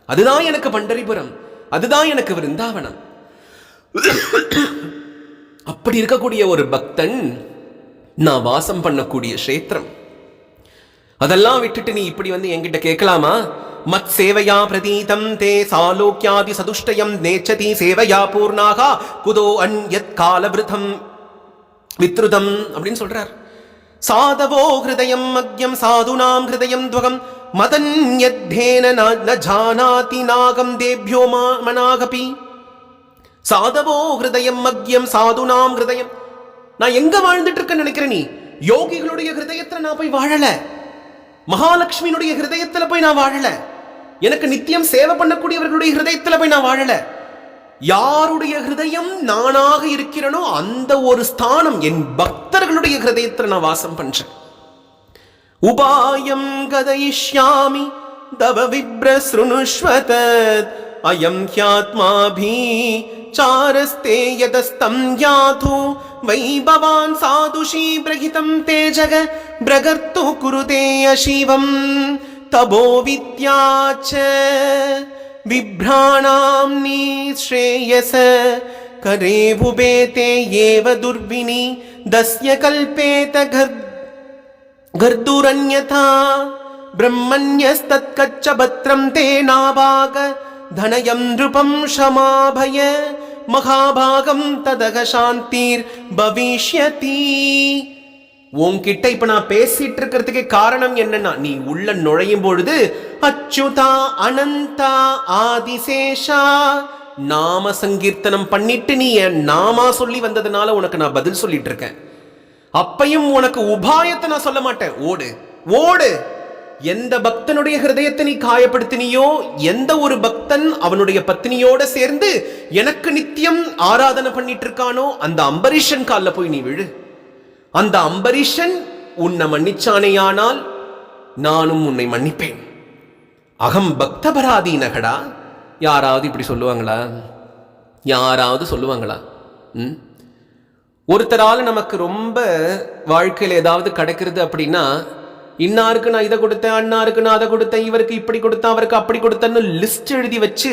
அதுதான் எனக்கு பண்டரிபுரம், அதுதான் எனக்கு விருந்தாவனம். அப்படி இருக்கக்கூடிய ஒரு பக்தன் நான் வாசம் பண்ணக்கூடிய கஷேத்திரம். அதெல்லாம் விட்டுட்டு நீ இப்படி வந்து என்கிட்ட கேட்கலாமா? மத் சேவையா பிரதீதம் தே சாலோக்யாதி சதுஷ்டயம் நேச்சதி சேவையா பூர்ணாகா குதோ அன்யத் காலவிருதம் வித்ருதம் அப்படின்னு சொல்றார். சாதவோ ஹிருதயம் மக்யம் சாதுனாம் ஹிருதயம் துவகம் மதன்யத்தேன ந ஜானாதி நாகம் தேப்யோ மனாகபி. சாதவோ ஹிருதயம் மக்யம் சாதுனாம் ஹிருதயம். நான் எங்க வாழ்ந்துட்டு இருக்க நினைக்கிறேன் நீ? யோகிகளுடைய ஹிருதயத்துல நான் போய் வாழல. மகாலட்சுமியினுடைய ஹிருதயத்துல போய் நான் வாழல. எனக்கு நித்தியம் சேவை பண்ணக்கூடியவர்களுடைய ஹிருதயத்துல போய் நான் வாழல. யாருடைய ஹிருதயம் நானாக இருக்கிறனோ அந்த ஒரு ஸ்தானம் என் பக்தர்களுடைய ஹிருதயத்துல நான் வாசம் பண்றேன். உபாயம் கதயிஷ்யாமி தவ விப்ர ஸ்ருணுஷ்வதத் அயம் ஹ்யாத்மாபி சாரஸ்தே யதஸ்தம் யாது வைபவான் சாதுஷீ பிரகிதம் தேஜக பிரகர்த்து குருதே அஷீவம் தபோ வித்யாச்ச விப்ராணாம் நிஸ்ரேயஸ கரே உபேதே ஏவ துர்வினி தஸ்ய கல்பேத கர்துரன்யதா பிரம்மண்யஸ்தத்கச்ச பத்ரம் தே நாபாக தனயம் நிருபம் ஷமாபய மகாபாகம் ததக சாந்தீர் பவிஷ்யதி. உன்கிட்ட இப்ப நான் பேசிட்டு இருக்கிறதுக்கு காரணம் என்னன்னா, நீ உள்ள நுழையும் பொழுது அச்சுதா அனந்தா ஆதிசேஷா நாம சங்கீர்த்தனம் பண்ணிட்டு நீ என் நாமா சொல்லி வந்ததுனால உனக்கு நான் பதில் சொல்லிட்டு இருக்கேன். அப்பையும் உனக்கு உபாயத்தை நான் சொல்ல மாட்டேன். ஓடு ஓடு. எந்த பக்தனுடைய ஹிருதயத்தை நீ காயப்படுத்தினியோ, எந்த ஒரு பக்தன் அவனுடைய பத்னியோட சேர்ந்து எனக்கு நித்தியம் ஆராதனை பண்ணிட்டு இருக்கானோ அந்த அம்பரீஷன் கால்ல போய் நீ விழு. அந்த அம்பரீஷன் உன்னை மன்னிச்சானேயானால் நானும் உன்னை மன்னிப்பேன். அகம் பக்தபராதீனகடா. யாராவது இப்படி சொல்லுவாங்களா? யாராவது சொல்லுவாங்களா? ஒருத்தரால நமக்கு ரொம்ப வாழ்க்கையில் ஏதாவது கிடைக்கிறது அப்படின்னா, இன்னாருக்கு நான் இதை கொடுத்தேன், அண்ணாருக்கு நான் அதை கொடுத்தேன், இவருக்கு இப்படி கொடுத்தேன், அவருக்கு அப்படி கொடுத்தேன்னு லிஸ்ட் எழுதி வச்சு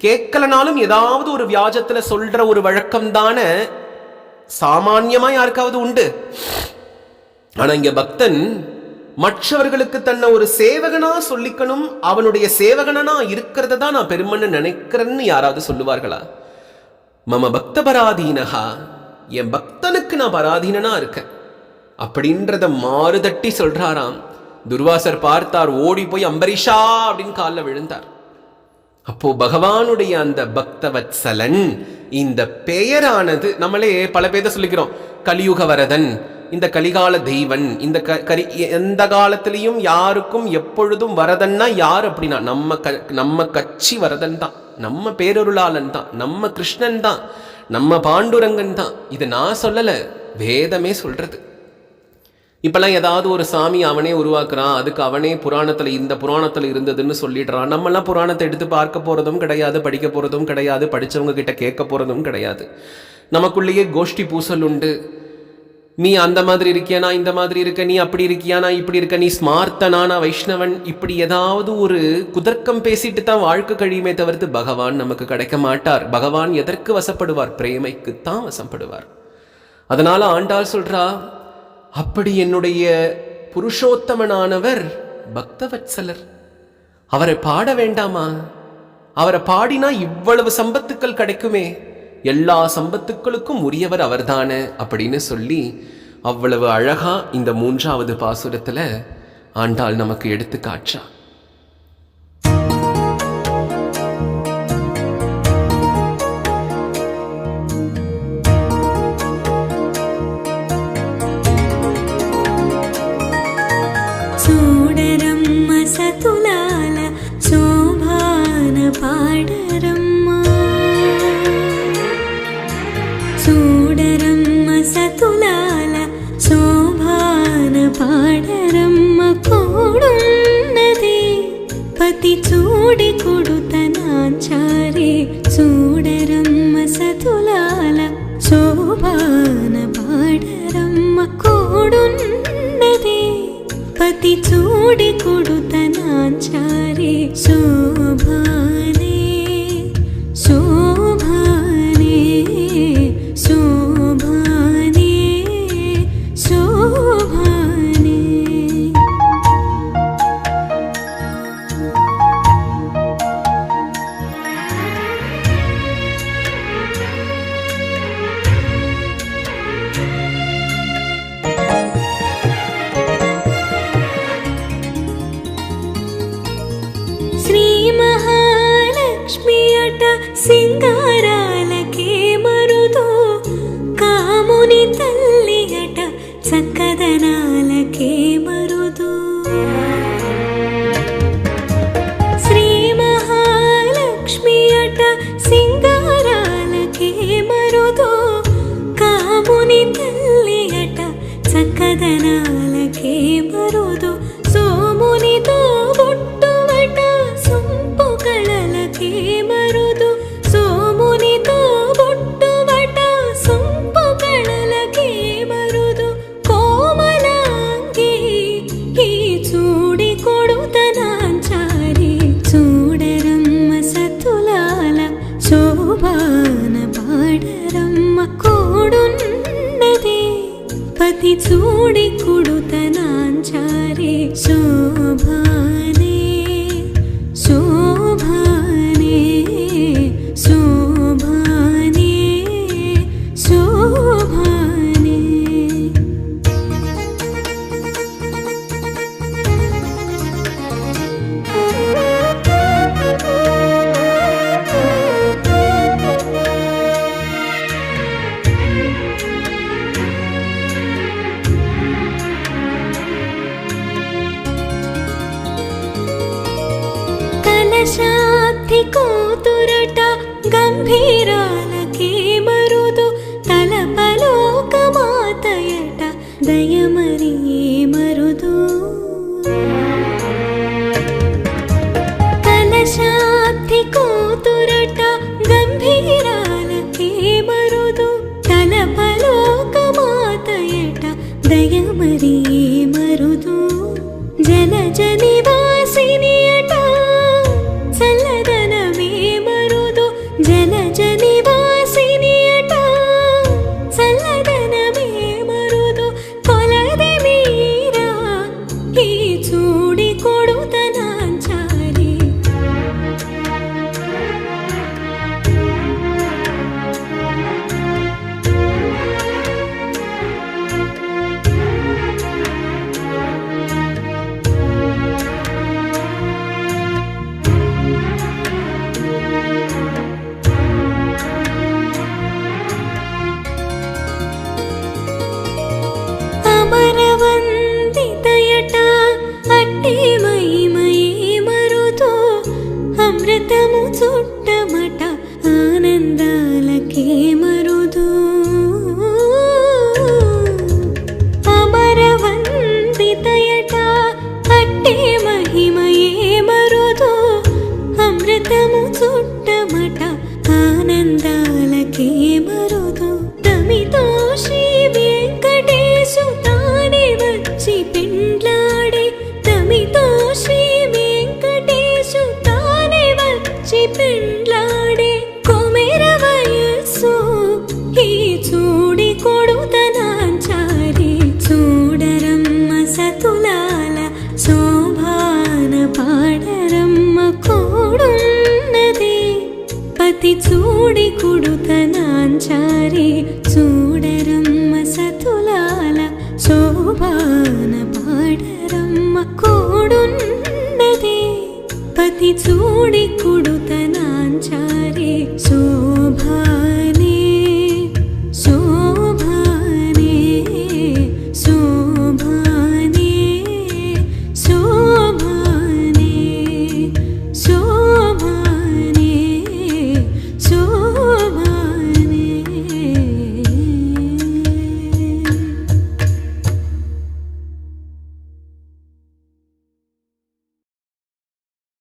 கேட்கலனாலும் ஏதாவது ஒரு வியாஜத்துல சொல்ற ஒரு வழக்கம் தானே சாமான்யமா யாருக்காவது உண்டு. ஆனா இங்க பக்தன் மற்றவர்களுக்கு தன்னை ஒரு சேவகனா சொல்லிக்கணும், அவனுடைய சேவகனா இருக்கிறத தான் நான் பெருமன்னு நினைக்கிறேன்னு யாராவது சொல்லுவார்களா? மம பக்த பராதீனஹா, என் பக்தனுக்கு நான் பராதீனனா இருக்கேன் அப்படின்றத மாறுதட்டி சொல்றாராம். துர்வாசர் பார்த்தார், ஓடி போய் அம்பரீஷா அப்படின்னு காலில் விழுந்தார். அப்போ பகவானுடைய அந்த பக்தவத்சலன் இந்த பெயரானது, நம்மளே பல பேரை சொல்லிக்கிறோம், கலியுக வரதன், இந்த கலிகால தெய்வன், இந்த எந்த காலத்திலையும் யாருக்கும் எப்பொழுதும் வரதன்னா யார் அப்படின்னா நம்ம கட்சி வரதன் தான், நம்ம பேரொருளாளன் தான், நம்ம கிருஷ்ணன் தான், நம்ம பாண்டுரங்கன் தான். இது நான் சொல்லல, வேதமே சொல்றது. இப்பெல்லாம் ஏதாவது ஒரு சாமி அவனே உருவாக்குறான், அதுக்கு அவனே புராணத்துல இந்த புராணத்துல இருந்ததுன்னு சொல்லிடுறான். நம்மெல்லாம் புராணத்தை எடுத்து பார்க்க போறதும் கிடையாது, படிக்க போறதும் கிடையாது, படிச்சவங்க கிட்ட கேட்க போறதும் கிடையாது. நமக்குள்ளேயே கோஷ்டி பூசல் உண்டு. நீ அந்த மாதிரி இருக்கியா, நான் இந்த மாதிரி இருக்க, நீ அப்படி இருக்கியா, நான் இப்படி இருக்க, நீ ஸ்மார்த்தனா, நான் வைஷ்ணவன், இப்படி ஏதாவது ஒரு குதர்க்கம் பேசிட்டு தான் வாழ்க்கை கழியுமே தவிர்த்து பகவான் நமக்கு கிடைக்க மாட்டார். பகவான் எதற்கு வசப்படுவார்? பிரேமைக்குத்தான் வசப்படுவார். அதனால ஆண்டாள் சொல்றா, அப்படி என்னுடைய புருஷோத்தமனானவர் பக்தவத்சலர், அவரை பாட வேண்டாமா? அவரை பாடினா இவ்வளவு சம்பத்துக்கள் கிடைக்குமே, எல்லா சம்பத்துக்களுக்கும் உரியவர் அவர்தானே அப்படின்னு சொல்லி அவ்வளவு அழகா இந்த 3வது பாசுரத்துல ஆண்டாள் நமக்கு எடுத்து காற்றா. చూడరమ్మ సతులాల శోభాన పాడరమ్మ, చూడరమ్మ సతులాల శోభాన పాడరమ్మ, కోడున్నది పతి చూడి కొడుతనాచారి, చూడరమ్మ సతులాల శోభాన పాడరమ్మ, కోడున్నది పతి చూడి కొడుతనాచారి, శోభానే శోభానే శోభానే శోభానే. శ్రీ మహాలక్ష్మి అట సింగారాలకే మరుదు, కాముని తల్లి అట చక్కదనాలకే మరుదు. శ్రీ మహాలక్ష్మి అట సింగారాలకే మరుదు, కాముని తల్లి అట చక్కదనాలకే మరుదు. సోమునితో బొట్టువట సొంపు కళలకే మరుదు, సోమునితో బొట్టువట సొంపు కళలకే మరుదు. కోమలాంగి ఈ చూడి కొడుతనాచారి, చూడరమ్మ సతులాల శోభాన పాడరమ్మ, కోడున్నది పతి చూడి కొడుతనాచారి, శోభానే శోభానే శోభానే శోభానే. కలశాబ్ది కూతురట గంభీరాలకే మరుదు, తలపలోకమాతయట దయమరి మరుదు. కలశాబ్ది కూతురట గంభీరాలకే మరుదు, తలపలోకమాతయట దయమరి మరుదు. జలజ నివాసిని